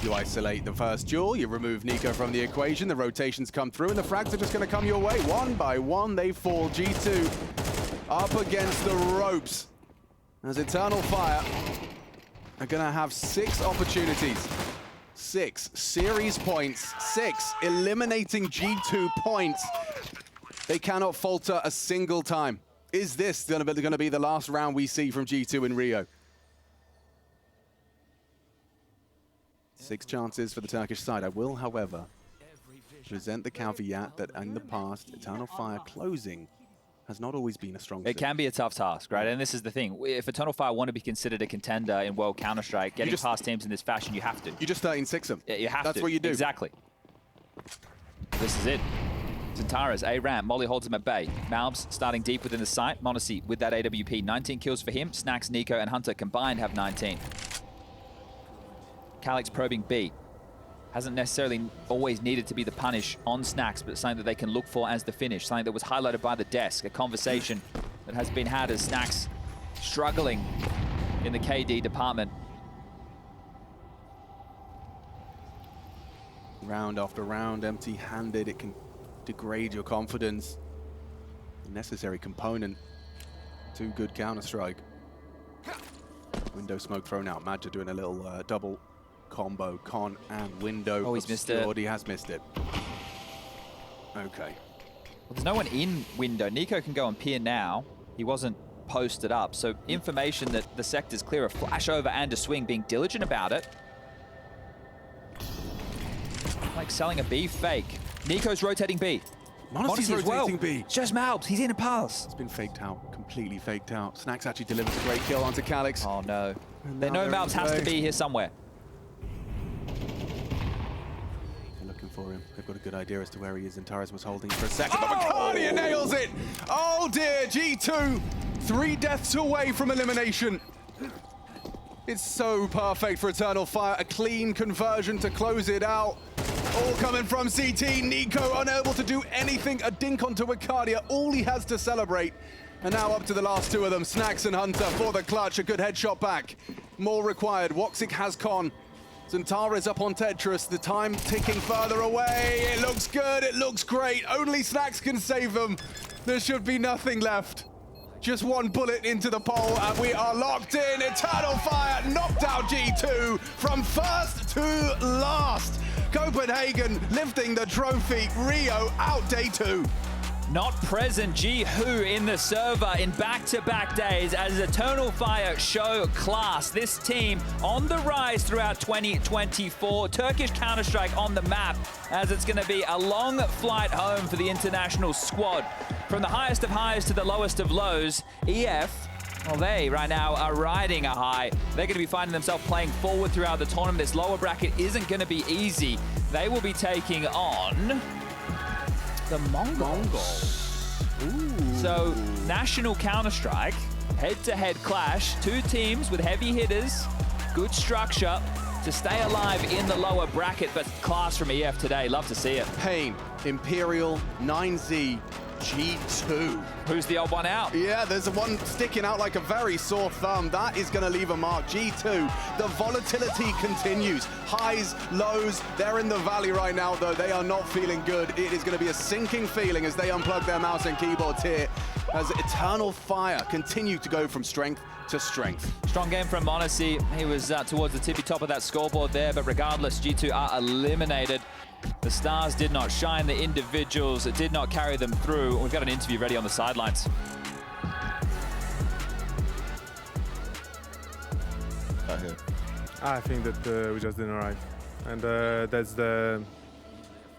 You isolate the first duel, you remove Nico from the equation, the rotations come through, and the frags are just going to come your way. One by one, they fall. G2 up against the ropes as Eternal Fire are going to have 6 opportunities. 6 series points, 6 eliminating G2 points. They cannot falter a single time. Is this going to be the last round we see from G2 in Rio? 6 chances for the Turkish side. I will, however, present the caveat that in the past, Eternal Fire closing has not always been a strong suit. It can be a tough task, right? And this is the thing. If Eternal Fire want to be considered a contender in World Counter-Strike, getting past teams in this fashion, you have to. You just 13-6 them. Yeah, you have to. That's what you do. Exactly. This is it. Zentaras, A ramp, Molly holds him at bay. Malbs starting deep within the site. Monacy with that AWP, 19 kills for him. Snacks, Nico, and Hunter combined have 19. Calyx probing B. Hasn't necessarily always needed to be the punish on Snacks, but something that they can look for as the finish. Something that was highlighted by the desk. A conversation that has been had as Snacks struggling in the KD department. Round after round, empty-handed, it can degrade your confidence. A necessary component to good Counter-Strike. Window smoke thrown out. Madja doing a little double combo, con and window. Oh, he's missed it. He has missed it. Okay. Well, there's no one in window. Nico can go and peer now. He wasn't posted up, so information that the sector's clear. A flash over and a swing, being diligent about it. Like selling a B fake. Nico's rotating B. Monacy's rotating B. It's just Malbs. He's in a pulse. It's been faked out, completely faked out. Snacks actually delivers a great kill onto Calyx. Oh no. They know Malbs has to be here somewhere. They're looking for him. They've got a good idea as to where he is, and Taras was holding for a second, but Bacardia nails it! Oh dear, G2, 3 deaths away from elimination. It's so perfect for Eternal Fire, a clean conversion to close it out. All coming from CT, Nico unable to do anything, a dink onto Bacardia, all he has to celebrate. And now up to the last 2 of them, Snacks and Hunter for the clutch, a good headshot back. More required, Woxic has con. Zentaras up on Tetris, the time ticking further away. It looks good, it looks great. Only Snacks can save them. There should be nothing left. Just 1 bullet into the pole and we are locked in. Eternal Fire knocked out G2 from first to last. Copenhagen lifting the trophy. Rio out day 2. Not present G-Who in the server in back-to-back days as Eternal Fire show class. This team on the rise throughout 2024. Turkish Counter-Strike on the map as it's going to be a long flight home for the international squad. From the highest of highs to the lowest of lows, EF, well, they right now are riding a high. They're going to be finding themselves playing forward throughout the tournament. This lower bracket isn't going to be easy. They will be taking on the Mongols. Ooh. So, National Counter-Strike, head-to-head clash. 2 teams with heavy hitters, good structure to stay alive in the lower bracket, but class from EF today. Love to see it. Pain, Imperial, 9Z, G2. Who's the odd one out? Yeah, there's one sticking out like a very sore thumb. That is going to leave a mark. G2, the volatility continues. Highs, lows, they're in the valley right now, though. They are not feeling good. It is going to be a sinking feeling as they unplug their mouse and keyboards here, as Eternal Fire continue to go from strength to strength. Strong game from Monacy. He was towards the tippy top of that scoreboard there, but regardless, G2 are eliminated. The stars did not shine, the individuals did not carry them through. We've got an interview ready on the sidelines. I think that we just didn't arrive. And that's the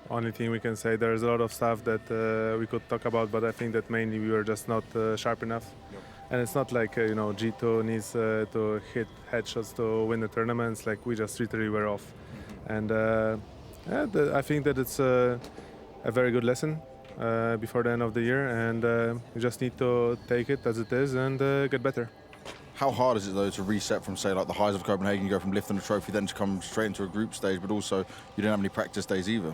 only thing we can say. There's a lot of stuff that we could talk about, but I think that mainly we were just not sharp enough. Yep. And it's not like, you know, G2 needs to hit headshots to win the tournaments. Like, we just literally were off. Mm-hmm. And I think that it's a very good lesson before the end of the year, and you just need to take it as it is and get better. How hard is it, though, to reset from, say, like the highs of Copenhagen, you go from lifting a trophy, then to come straight into a group stage, but also you didn't have any practice days either?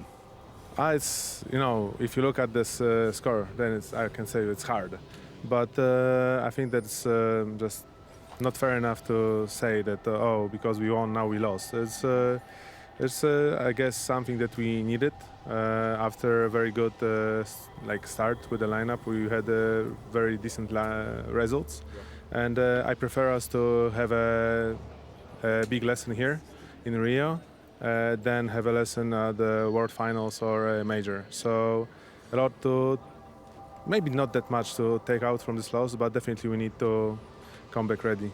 It's, you know, if you look at this score, then I can say it's hard. But I think that's just not fair enough to say that, oh, because we won, now we lost. It's It's, I guess, something that we needed. After a very good start with the lineup, we had very decent results. And I prefer us to have a big lesson here in Rio, than have a lesson at the World Finals or a major. So a lot to, maybe not that much to take out from this loss, but definitely we need to come back ready.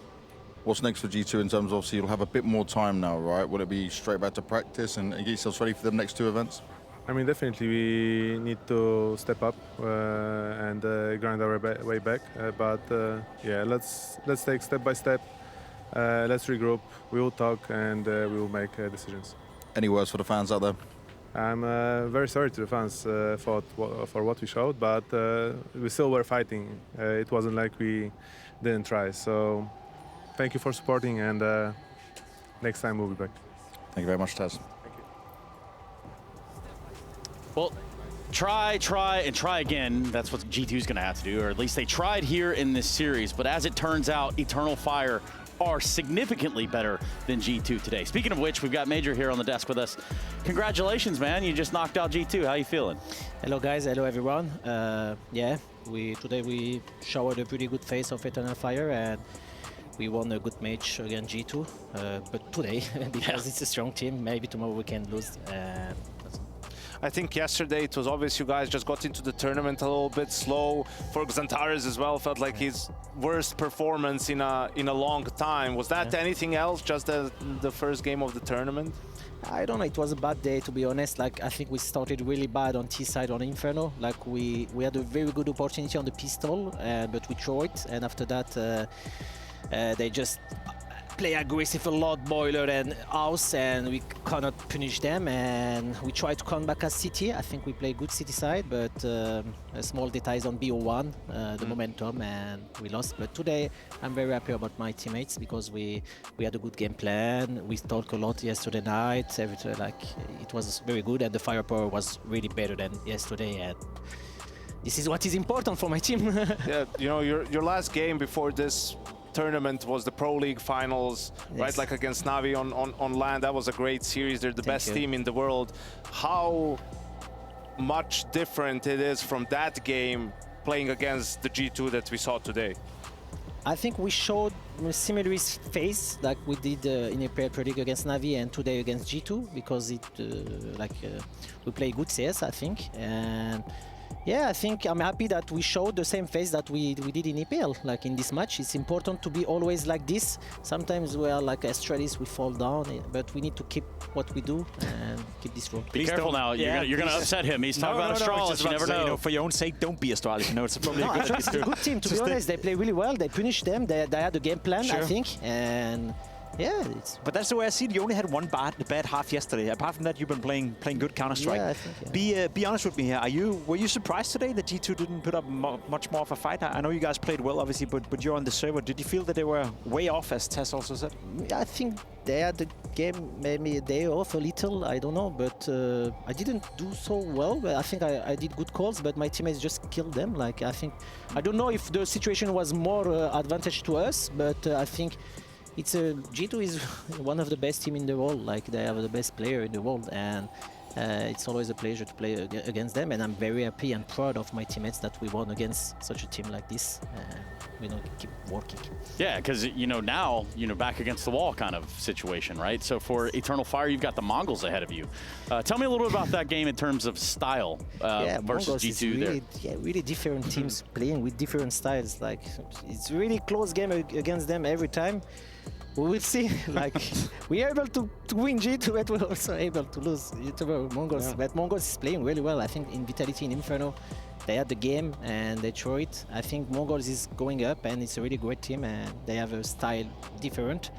What's next for G2 in terms of, obviously, you'll have a bit more time now, right? Will it be straight back to practice and get yourselves ready for the next 2 events? I mean, definitely we need to step up and grind our way back. But yeah, let's take step by step. Let's regroup. We will talk and we will make decisions. Any words for the fans out there? I'm very sorry to the fans for what we showed, but we still were fighting. It wasn't like we didn't try. So thank you for supporting, and next time we'll be back. Thank you very much, Taz. Well, try, and try again. That's what G2's going to have to do, or at least they tried here in this series. But as it turns out, Eternal Fire are significantly better than G2 today. Speaking of which, we've got Major here on the desk with us. Congratulations, man. You just knocked out G2. How you feeling? Hello, guys. Hello, everyone. Yeah, today we showed a pretty good face of Eternal Fire, and we won a good match against G2. But today, because it's a strong team, maybe tomorrow we can lose. I think yesterday it was obvious you guys just got into the tournament a little bit slow. For Xantares as well, felt like his worst performance in a long time. Was that anything else, just the first game of the tournament? I don't know, it was a bad day, to be honest. Like, I think we started really bad on T side on Inferno. Like, we had a very good opportunity on the pistol, but we threw it, and after that they just play aggressive a lot, Boiler and House, and we cannot punish them, and we try to come back as City. I think we play good City side, but small details on BO1, the momentum, and we lost. But today I'm very happy about my teammates because we had a good game plan. We talked a lot yesterday night. Everything, like, it was very good, and the firepower was really better than yesterday, and this is what is important for my team. Yeah, you know, your last game before this tournament was the Pro League finals, yes, right? Like against Navi on LAN. That was a great series. They're the best team in the world. How much different it is from that game playing against the G2 that we saw today? I think we showed a similar phase like we did in a pair predict against Navi and today against G2, because we play good CS, I think. And yeah, I think I'm happy that we showed the same phase that we did in EPL. Like in this match, it's important to be always like this. Sometimes we are like Astralis, we fall down, but we need to keep what we do and keep this road. Be careful now. You're gonna upset him. He's talking about Astralis. You never know. For your own sake, don't be Astralis. You know, it's probably Astralis is a good team. To be honest, they play really well. They punish them. They had a game plan, I think, and. Yeah, but that's the way I see it. You only had one bad half yesterday. Apart from that, you've been playing good Counter-Strike. Yeah, I think, yeah. Be honest with me here. Were you surprised today that G2 didn't put up much more of a fight? I know you guys played well, obviously, but you're on the server. Did you feel that they were way off, as Tess also said? I think they had the game maybe a day off a little. I don't know, but I didn't do so well. I think I did good calls, but my teammates just killed them. Like, I don't know if the situation was more advantage to us, but I think. G2 is one of the best team in the world. Like, they have the best player in the world, and it's always a pleasure to play against them. And I'm very happy and proud of my teammates that we won against such a team like this. We don't keep working. Yeah, because now back against the wall kind of situation, right? So for Eternal Fire, you've got the Mongols ahead of you. Tell me a little bit about that game in terms of style versus Mongols G2 really, there. Yeah, really different teams playing with different styles. Like, it's really close game against them every time. We will see. Like, we are able to win G2, but we're also able to lose to Mongols. Yeah. But Mongols is playing really well. I think in Vitality, in Inferno, they had the game and they throw it. I think Mongols is going up, and it's a really great team, and they have a style different,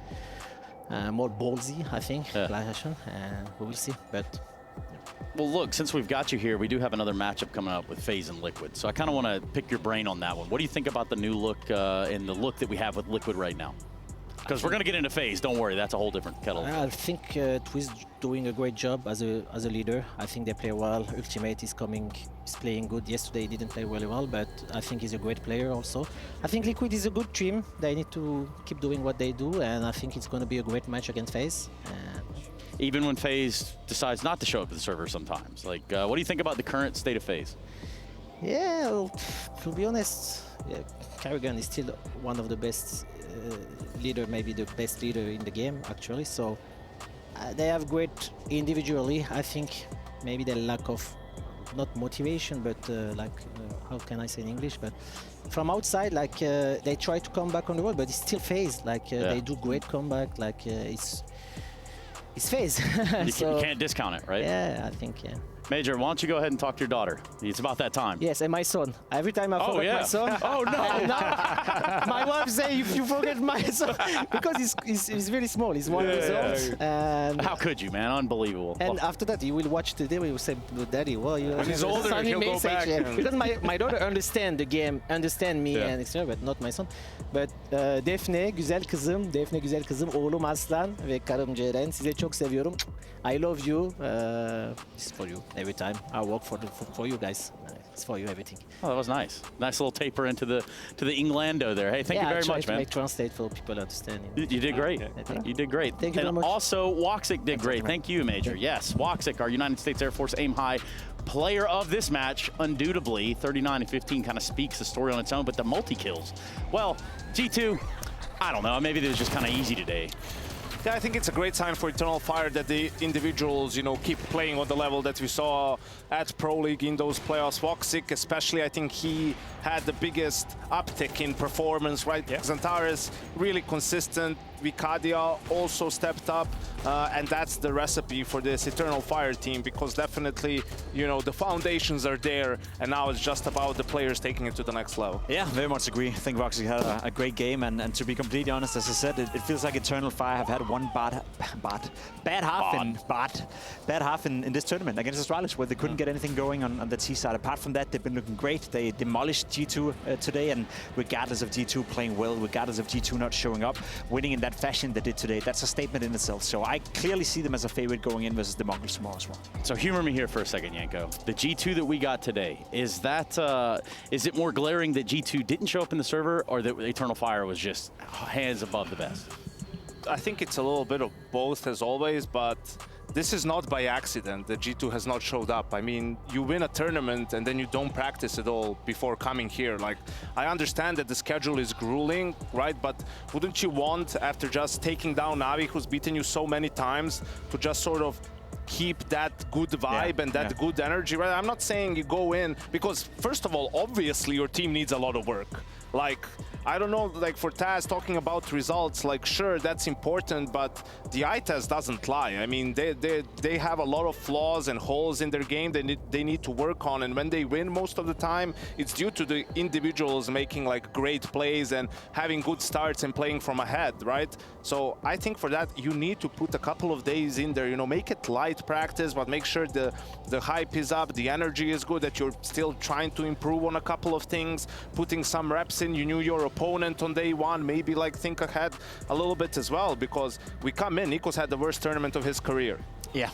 more ballsy, I think, and we will see. But well, look, since we've got you here, we do have another matchup coming up with FaZe and Liquid. So I kind of want to pick your brain on that one. What do you think about the new look and the look that we have with Liquid right now? Because we're going to get into FaZe, don't worry, that's a whole different kettle. I think Twist doing a great job as a leader. I think they play well. Ultimate is playing good. Yesterday he didn't play really well, but I think he's a great player also. I think Liquid is a good team. They need to keep doing what they do, and I think it's going to be a great match against FaZe. even when FaZe decides not to show up at the server sometimes. Like, what do you think about the current state of FaZe? Yeah, well, to be honest, yeah, Karrigan is still one of the best leader, maybe the best leader in the game, actually. So they have great individually. I think maybe the lack of, not motivation, but how can I say in English? But from outside, like they try to come back on the road, but it's still FaZe. Like they do great comeback. Like it's FaZe. You can't discount it, right? Yeah, I think, yeah. Major, why don't you go ahead and talk to your daughter? It's about that time. Yes, and my son. Every time I forget my son. Oh, no. My wife say, if you forget my son, because he's really small. He's 1 year old. And how could you, man? Unbelievable. And after that, he will watch the video. He will say, Daddy, well, you when he's older, he'll go back. Yeah. Because my daughter understand the game, understand me, and etc. But not my son. But Defne, güzel kızım, oğlum Aslan ve karım Ceren. Size çok seviyorum. I love you. This is for you every time. I work for you guys. It's for you, everything. Oh, that was nice. Nice little taper into the Englando there. Hey, thank you very much, man. I translate for people understanding. You did great. You did great. Thank you very much. And also, Woxic did great. Thank you, Major. Yes, Woxic, our United States Air Force Aim High player of this match, undoubtedly. 39-15 kind of speaks the story on its own, but the multi-kills. Well, G2, I don't know. Maybe it was just kind of easy today. Yeah, I think it's a great sign for Eternal Fire that the individuals, keep playing on the level that we saw at Pro League in those playoffs. Woxic, especially, I think he had the biggest uptick in performance, right? Yeah. Xantares, really consistent. Vicadia also stepped up, and that's the recipe for this Eternal Fire team, because definitely, the foundations are there, and now it's just about the players taking it to the next level. Yeah, very much agree. I think Woxic had a great game, and to be completely honest, as I said, it feels like Eternal Fire have had one bad half in this tournament against Astralis, where they couldn't get anything going on the T side. Apart from that, they've been looking great. They demolished G2 today, and regardless of G2 playing well, regardless of G2 not showing up, winning in that fashion they did today, that's a statement in itself. So I clearly see them as a favorite going in versus the Mongols tomorrow as well. So humor me here for a second, Yanko. The G2 that we got today, is it more glaring that G2 didn't show up in the server, or that Eternal Fire was just hands above the best? I think it's a little bit of both, as always, but this is not by accident that G2 has not showed up. I mean, you win a tournament and then you don't practice at all before coming here. Like, I understand that the schedule is grueling, right? But wouldn't you want, after just taking down Navi, who's beaten you so many times, to just sort of keep that good vibe and that good energy, right? I'm not saying you go in, because first of all, obviously your team needs a lot of work. Like, I don't know, like for Taz talking about results, like sure, that's important, but the eye test doesn't lie. I mean, they have a lot of flaws and holes in their game they need to work on, and when they win most of the time, it's due to the individuals making like great plays and having good starts and playing from ahead, right? So I think for that, you need to put a couple of days in there, make it light practice, but make sure the hype is up, the energy is good, that you're still trying to improve on a couple of things, putting some reps in. You knew your opponent on day one, maybe like think ahead a little bit as well, because we come in, Nikos had the worst tournament of his career. Yeah.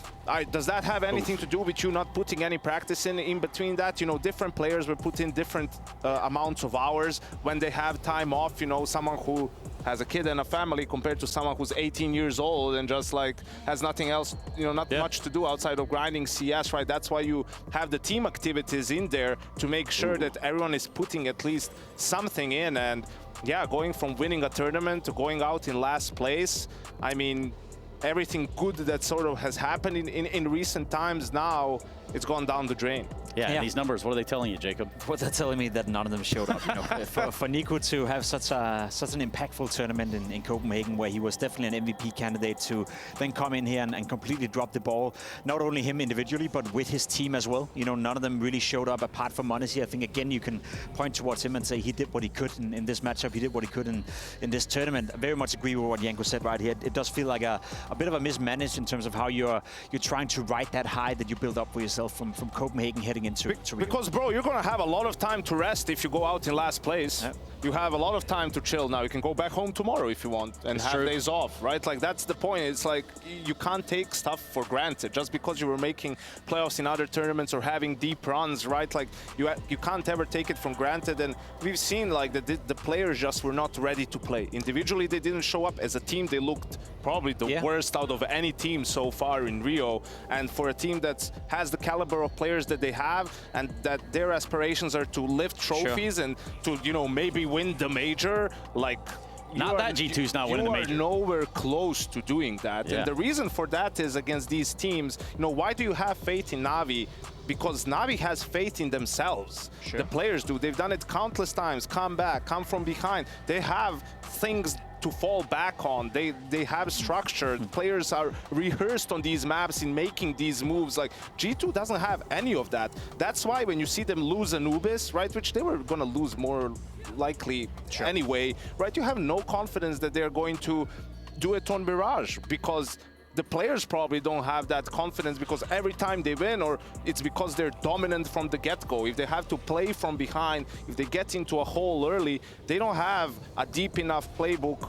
Does that have anything to do with you not putting any practice in between that? Different players will put in different amounts of hours when they have time off. Someone who has a kid and a family compared to someone who's 18 years old and just like has nothing else, not much to do outside of grinding CS, right? That's why you have the team activities in there to make sure that everyone is putting at least something in. And yeah, going from winning a tournament to going out in last place, I mean, everything good that sort of has happened in recent times, now it's gone down the drain. Yeah, and these numbers, what are they telling you, Jacob? Well, they're telling me that none of them showed up. For Nico to have such an impactful tournament in Copenhagen, where he was definitely an MVP candidate, to then come in here and completely drop the ball. Not only him individually, but with his team as well. None of them really showed up apart from Monacy. I think, again, you can point towards him and say he did what he could in this matchup. He did what he could in this tournament. I very much agree with what Yanko said right here. It does feel like a bit of a mismanaged in terms of how you're trying to ride that high that you build up for yourself from Copenhagen heading into Rio. Because, bro, you're going to have a lot of time to rest if you go out in last place. Yeah. You have a lot of time to chill now. You can go back home tomorrow if you want and have days off, right? Like, that's the point. It's like you can't take stuff for granted just because you were making playoffs in other tournaments or having deep runs, right? Like, you can't ever take it for granted. And we've seen, like, the players just were not ready to play. Individually, they didn't show up. As a team, they looked probably the worst worst out of any team so far in Rio. And for a team that has the caliber of players that they have, and that their aspirations are to lift trophies and to, you know, maybe win the major, like, Not that G2's not winning the major. You are nowhere close to doing that. Yeah. And the reason for that is against these teams, you know, why do you have faith in Navi? Because Navi has faith in themselves. Sure. The players do. They've done it countless times. Come back, come from behind. They have things to fall back on. They have structure. Players are rehearsed on these maps in making these moves. Like, G2 doesn't have any of that. That's why when you see them lose Anubis, right, which they were going to lose more likely anyway, right, you have no confidence that they're going to do it on Mirage, because the players probably don't have that confidence, because every time they win, or it's because they're dominant from the get-go. If they have to play from behind, if they get into a hole early, they don't have a deep enough playbook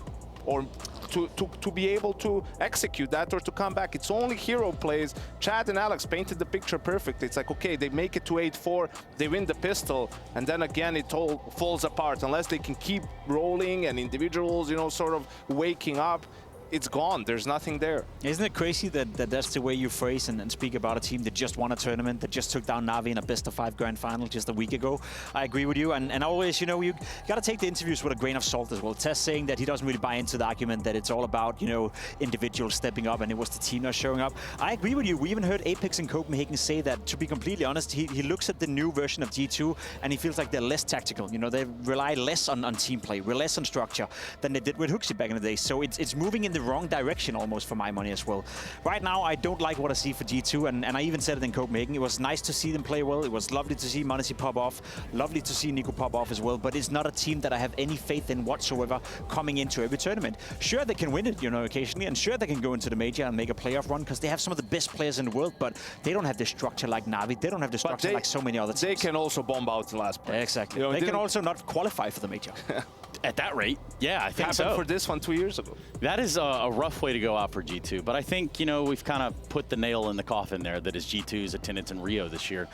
or to be able to execute that or to come back. It's only hero plays. Chad and Alex painted the picture perfectly. It's like, okay, they make it to 8-4, they win the pistol, and then again it all falls apart. Unless they can keep rolling and individuals, you know, sort of waking up, it's gone. There's nothing there. Isn't it crazy that that's the way you phrase and speak about a team that just won a tournament, that just took down Navi in a best-of-5 grand final just a week ago? I agree with you, and always, you know, you got to take the interviews with a grain of salt as well. Tess saying that he doesn't really buy into the argument that it's all about, you know, individuals stepping up and it was the team not showing up. I agree with you. We even heard Apex in Copenhagen say that, to be completely honest, he looks at the new version of G2 and he feels like they're less tactical. You know, they rely less on team play, less on structure than they did with Huxi back in the day. So it's moving in the wrong direction almost for my money as well. Right now, I don't like what I see for G2, and I even said it in Copenhagen. It was nice to see them play well. It was lovely to see m0NESY pop off. Lovely to see Nico pop off as well, but it's not a team that I have any faith in whatsoever coming into every tournament. Sure, they can win it, you know, occasionally, and sure, they can go into the major and make a playoff run because they have some of the best players in the world, but they don't have the structure like Navi. They don't have the structure like so many other teams. They can also bomb out in last place. Exactly. You know, they can also not qualify for the major. At that rate, yeah, I think happened so. for this one 2 years ago. That is a rough way to go out for G2, but I think, you know, we've kind of put the nail in the coffin there that is G2's attendance in Rio this year,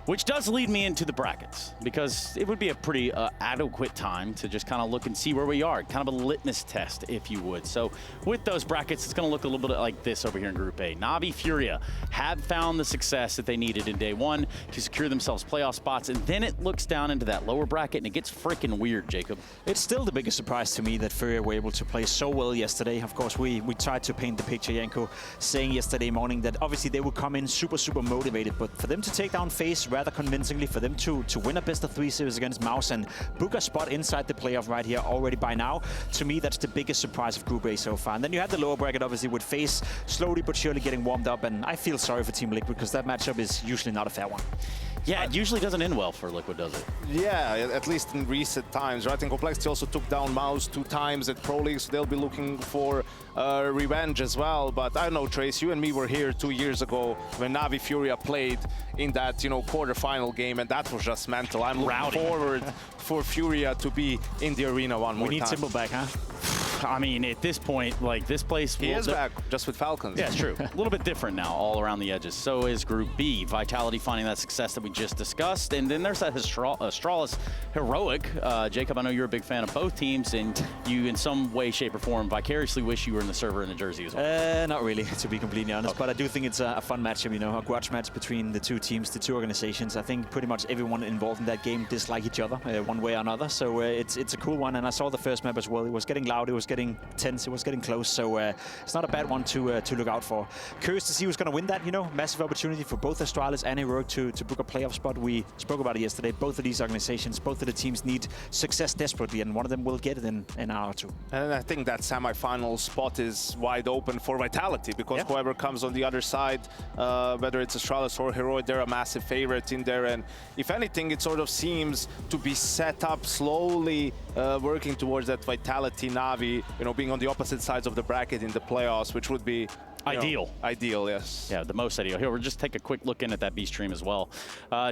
which does lead me into the brackets, because it would be a pretty adequate time to just kind of look and see where we are, kind of a litmus test, if you would. So with those brackets, it's going to look a little bit like this over here in Group A. Navi Furia have found the success that they needed in day one to secure themselves playoff spots, and then it looks down into that lower bracket, and it gets freaking weird, Jacob. It's still the biggest surprise to me that Furia were able to play so well yesterday. Of course, we tried to paint the picture, Janko, saying yesterday morning that obviously they would come in super motivated, but for them to take down FaZe rather convincingly, for them to win a best-of-3 series against Mouse and book a spot inside the playoff right here already by now, to me, that's the biggest surprise of Group A so far. And then you have the lower bracket, obviously, with FaZe slowly but surely getting warmed up, and I feel sorry for Team Liquid because that matchup is usually not a fair one. Yeah, it usually doesn't end well for Liquid, does it? Yeah, at least in recent times, right? And Complexity also took down Mouse 2 times at Pro League, so they'll be looking for revenge as well. But I don't know, Trace, you and me were here 2 years ago when Navi Furia played in that, you know, quarterfinal game, and that was just mental. I'm looking forward for Furia to be in the arena one more time. We need Symbol back, huh? I mean, at this point, like, this place... He is back, just with Falcons. Yeah, it's true. A little bit different now, all around the edges. So is Group B. Vitality finding that success that we just discussed. And then there's that Astralis Heroic. Jacob, I know you're a big fan of both teams, and you, in some way, shape, or form, vicariously wish you were in the server in the jersey as well. Not really, to be completely honest. Okay. But I do think it's a fun matchup, you know, a grudge match between the two teams, the two organizations. I think pretty much everyone involved in that game dislike each other one way or another. So it's a cool one. And I saw the first map as well. It was getting loud. It was getting tense. It was getting close. So it's not a bad one to look out for. Curious to see who's going to win that, you know. Massive opportunity for both Astralis and Heroic to book a playoff spot. We spoke about it yesterday. Both of these organizations, both of the teams need success desperately, and one of them will get it in an hour or two. And I think that semi-final spot is wide open for Vitality, because whoever comes on the other side, whether it's Astralis or Heroic, they're a massive favorite in there. And if anything, it sort of seems to be set up slowly, working towards that Vitality Navi, you know, being on the opposite sides of the bracket in the playoffs, which would be Ideal. Ideal, yes. Yeah, the most ideal. Here, we'll just take a quick look in at that B stream as well.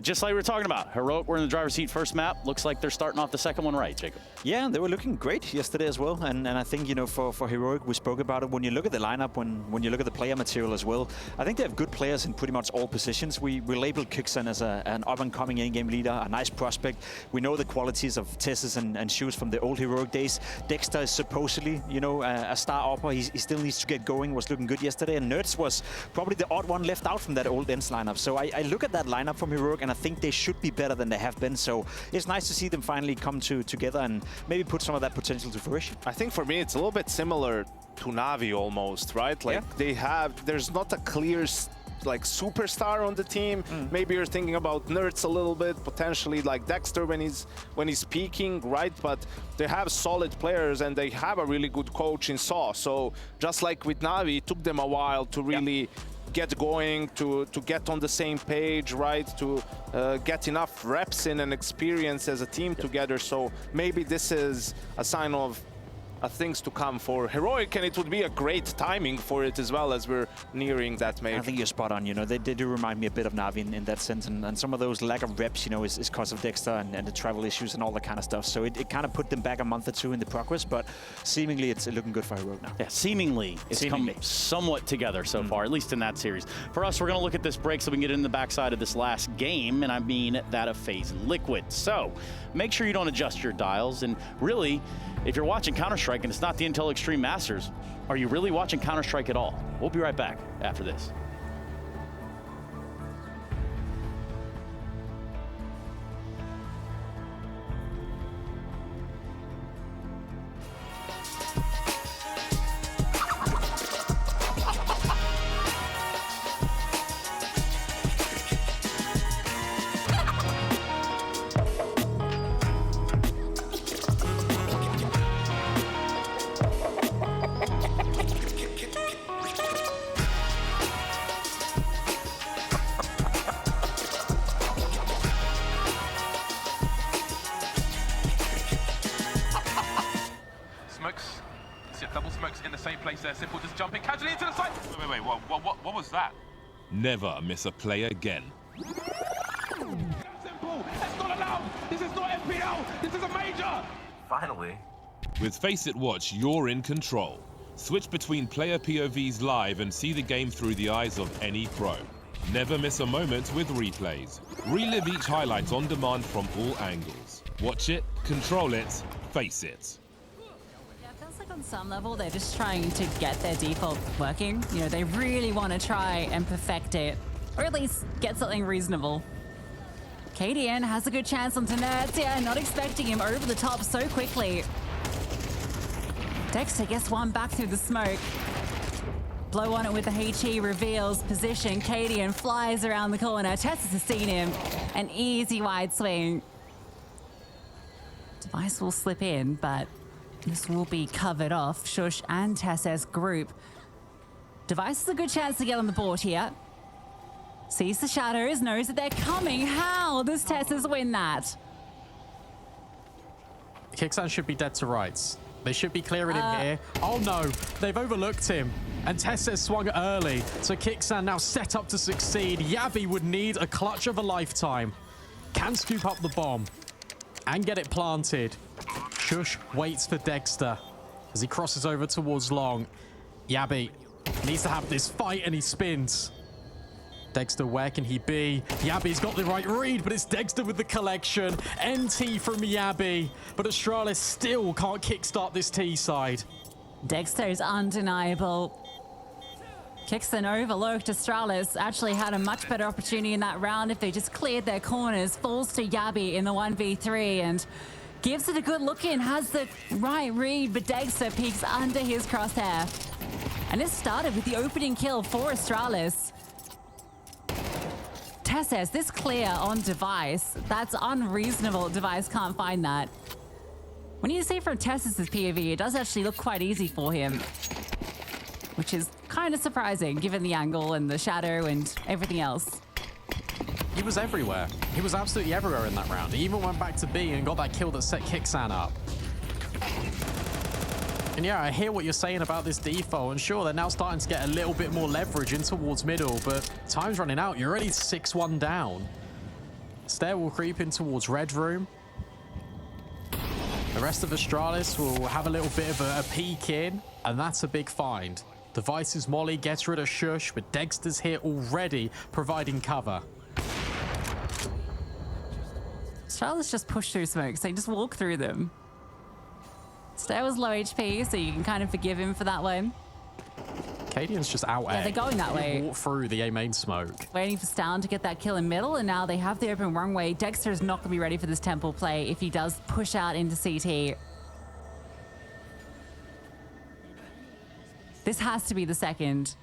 Just like we were talking about, Heroic were in the driver's seat first map. Looks like they're starting off the second one right, Jacob. Yeah, they were looking great yesterday as well. And I think, you know, for Heroic, we spoke about it. When you look at the lineup, when you look at the player material as well, I think they have good players in pretty much all positions. We labeled Kixan as an up-and-coming in-game leader, a nice prospect. We know the qualities of Tessus and Shoes from the old Heroic days. Dexter is supposedly, you know, a star upper. He still needs to get going. Was looking good yesterday. And Nerds was probably the odd one left out from that old Ents lineup. So I look at that lineup from Heroic, and I think they should be better than they have been. So it's nice to see them finally come together and maybe put some of that potential to fruition. I think for me, it's a little bit similar to Navi almost, right? Like there's not a clear like superstar on the team. Maybe you're thinking about Nerds a little bit, potentially like Dexter when he's peaking, right? But they have solid players and they have a really good coach in Saw. So just like with Navi, it took them a while to really get going, to get on the same page, right? To get enough reps in and experience as a team together. So maybe this is a sign of things to come for Heroic, and it would be a great timing for it as well as we're nearing that major. I think you're spot on. You know, they do remind me a bit of Navi in that sense, and some of those lack of reps, you know, is because of Dexter and the travel issues and all that kind of stuff. So it kind of put them back a month or two in the progress, but seemingly it's looking good for Heroic now. Yeah, seemingly it's come somewhat together so far, at least in that series. For us, we're going to look at this break so we can get in the backside of this last game, and I mean that of FaZe Liquid. So make sure you don't adjust your dials, and really, if you're watching Counter-Strike and it's not the Intel Extreme Masters, are you really watching Counter-Strike at all? We'll be right back after this. Simple just jumping casually into the side. Wait, what was that? Never miss a play again. Simple, that's not allowed. This is not FPL. This is a major. Finally. With Face It Watch, you're in control. Switch between player POVs live and see the game through the eyes of any pro. Never miss a moment with replays. Relive each highlight on demand from all angles. Watch it, control it, face it. On some level, they're just trying to get their default working. You know, they really want to try and perfect it, or at least get something reasonable. KDN has a good chance on Nerds. Yeah, not expecting him over the top so quickly. Dexter gets one back through the smoke. Blow on it with the HE, reveals position. KDN flies around the corner. Tessus has seen him. An easy wide swing. Device will slip in, but this will be covered off. Shush and Tessus group. Device has a good chance to get on the board here. Sees the shadows, knows that they're coming. How does Tessus win that? Kixan should be dead to rights. They should be clearing him here. Oh no, they've overlooked him. And Tessus swung early. So Kixan now set up to succeed. Yabi would need a clutch of a lifetime. Can scoop up the bomb and get it planted. Shush waits for Dexter as he crosses over towards Long. Yabi needs to have this fight and he spins. Dexter, where can he be? Yabi's got the right read, but it's Dexter with the collection. NT from Yabi, but Astralis still can't kickstart this T side. Dexter is undeniable. Kixan overlooked. Astralis actually had a much better opportunity in that round if they just cleared their corners. Falls to Yabi in the 1v3 and gives it a good look in, has the right read, but Dexter peeks under his crosshair. And it started with the opening kill for Astralis. Tessus, this clear on Device, that's unreasonable. Device can't find that. When you see from Tessus' POV, it does actually look quite easy for him, which is kind of surprising given the angle and the shadow and everything else. He was everywhere. He was absolutely everywhere in that round. He even went back to B and got that kill that set Kixan up. And yeah, I hear what you're saying about this default, and sure, they're now starting to get a little bit more leverage in towards middle, but time's running out. You're already 6-1 down. Stair will creep in towards red room. The rest of Astralis will have a little bit of a peek in, and that's a big find. Devices Molly gets rid of Shush, but Dexter's here already providing cover. Charlotte's just push through smoke, so you just walk through them. Stair was low HP, so you can kind of forgive him for that one. Cadian's just out Yeah, they're going that way. Walk through the A main smoke. Waiting for Stalin to get that kill in middle, and now they have the open runway. Dexter is not going to be ready for this temple play if he does push out into CT. This has to be the second.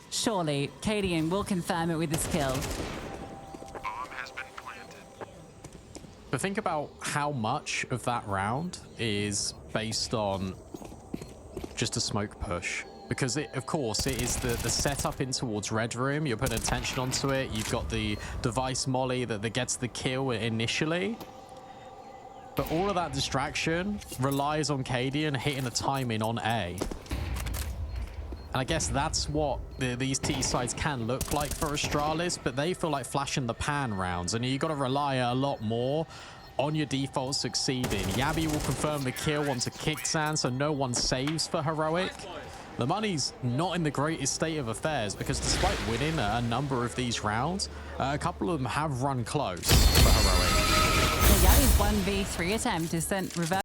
Surely, Cadian will confirm it with this kill. But think about how much of that round is based on just a smoke push. Because, of course, it is the setup in towards red room. You're putting attention onto it. You've got the device molly that gets the kill initially. But all of that distraction relies on Cadian hitting the timing on A. And I guess that's what these T sides can look like for Astralis, but they feel like flash in the pan rounds, and you got to rely a lot more on your default succeeding. Yabi will confirm the kill onto Kixan, so no one saves for Heroic. The money's not in the greatest state of affairs because despite winning a number of these rounds, a couple of them have run close for Heroic. So Yabi's 1v3 attempt is sent reverse.